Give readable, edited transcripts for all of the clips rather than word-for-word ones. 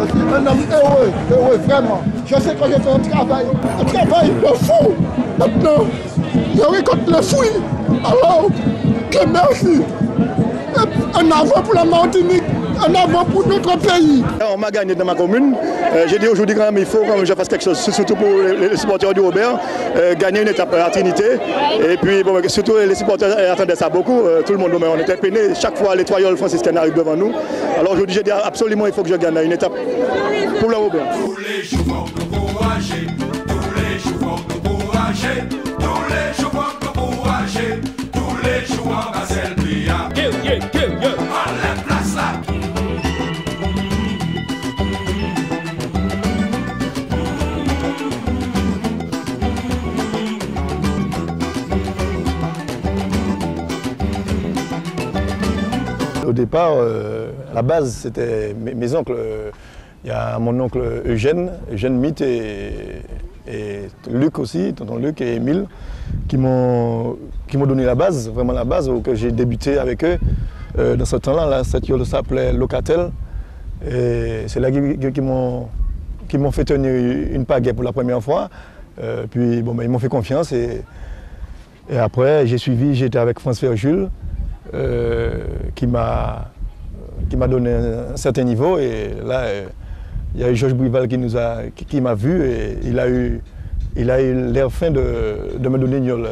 Je suis un homme heureux, vraiment. Je sais que j'ai fait un travail de fou. Maintenant, je récolte le fruit. Alors, que merci. Un avant pour la Martinique, un avant pour notre pays. On m'a gagné dans ma commune. J'ai dit aujourd'hui quand même il faut que je fasse quelque chose, surtout pour les supporters du Robert, gagner une étape à Trinité. Et puis bon, surtout les supporters attendaient ça beaucoup. Tout le monde, on était peinés. Chaque fois les toyoles franciscaines arrivent devant nous. Alors aujourd'hui j'ai dit absolument il faut que je gagne une étape pour le Robert. Tous les joueurs encouragés, tous les joueurs encouragés, tous les joueurs encouragés, tous les joueurs à Selbia. Au départ, à la base, c'était mes oncles. Il y a mon oncle Eugène Mitt et Luc aussi, tonton Luc et Émile, qui m'ont donné la base, vraiment la base, où j'ai débuté avec eux. Dans ce temps-là, cette yole s'appelait Locatel. Et c'est là qu'ils m'ont fait tenir une pagaie pour la première fois. Puis bon, ils m'ont fait confiance et après j'ai suivi, j'étais avec François Jules. Qui m'a donné un certain niveau et là il y a eu Georges Brival qui m'a vu et il a eu l'air fin de me donner une yole.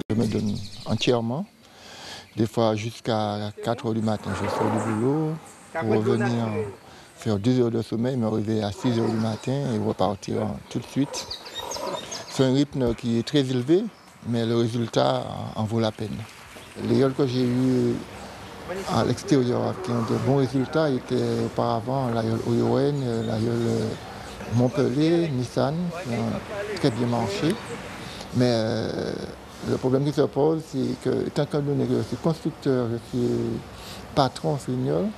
Je me donne entièrement, des fois jusqu'à 4 h du matin, je sors du boulot pour revenir faire 2 heures de sommeil, me réveiller à 6 h du matin et repartir tout de suite. C'est un rythme qui est très élevé, mais le résultat en vaut la peine. Les yoles que j'ai eues à l'extérieur qui ont de bons résultats étaient auparavant la yole Oyoen, la yole Montpellier, Nissan, qui ont très bien marché. Mais le problème qui se pose, c'est que, étant donné que je suis constructeur, je suis patron sur une yole,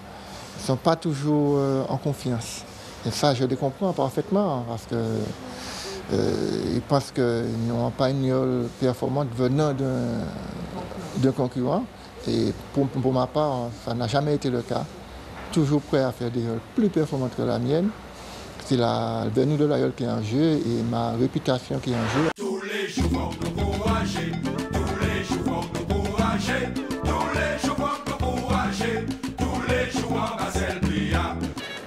ils ne sont pas toujours en confiance. Et ça, je les comprends parfaitement, parce qu'ils pensent qu'ils n'ont pas une yole performante venant d'un concurrent. Et pour ma part, ça n'a jamais été le cas. Toujours prêt à faire des yoles plus performantes que la mienne. C'est la venue de la yole qui est en jeu et ma réputation qui est en jeu. Tous les joueurs encouragés, tous les joueurs encouragés, tous les joueurs encouragés, tous les joueurs à Selbia.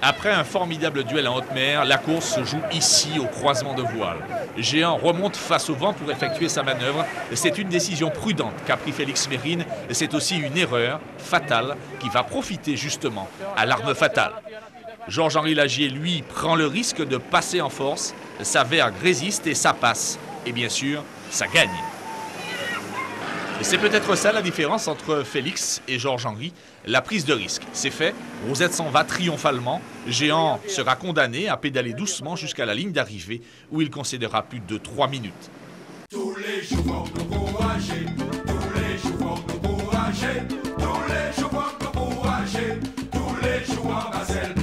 Après un formidable duel en haute mer, la course se joue ici au croisement de voile. Géant remonte face au vent pour effectuer sa manœuvre. C'est une décision prudente qu'a pris Félix Mérine. C'est aussi une erreur fatale qui va profiter justement à l'arme fatale. Georges-Henri Lagier, lui, prend le risque de passer en force. Sa vergue résiste et ça passe. Et bien sûr, ça gagne. Et c'est peut-être ça la différence entre Félix et Georges-Henri, la prise de risque. C'est fait, Rosette s'en va triomphalement. Géant sera condamné à pédaler doucement jusqu'à la ligne d'arrivée où il concédera plus de 3 minutes. Tous les joueurs encouragés, tous les joueurs encouragés, tous les joueurs encouragés, tous les joueurs à Selbia.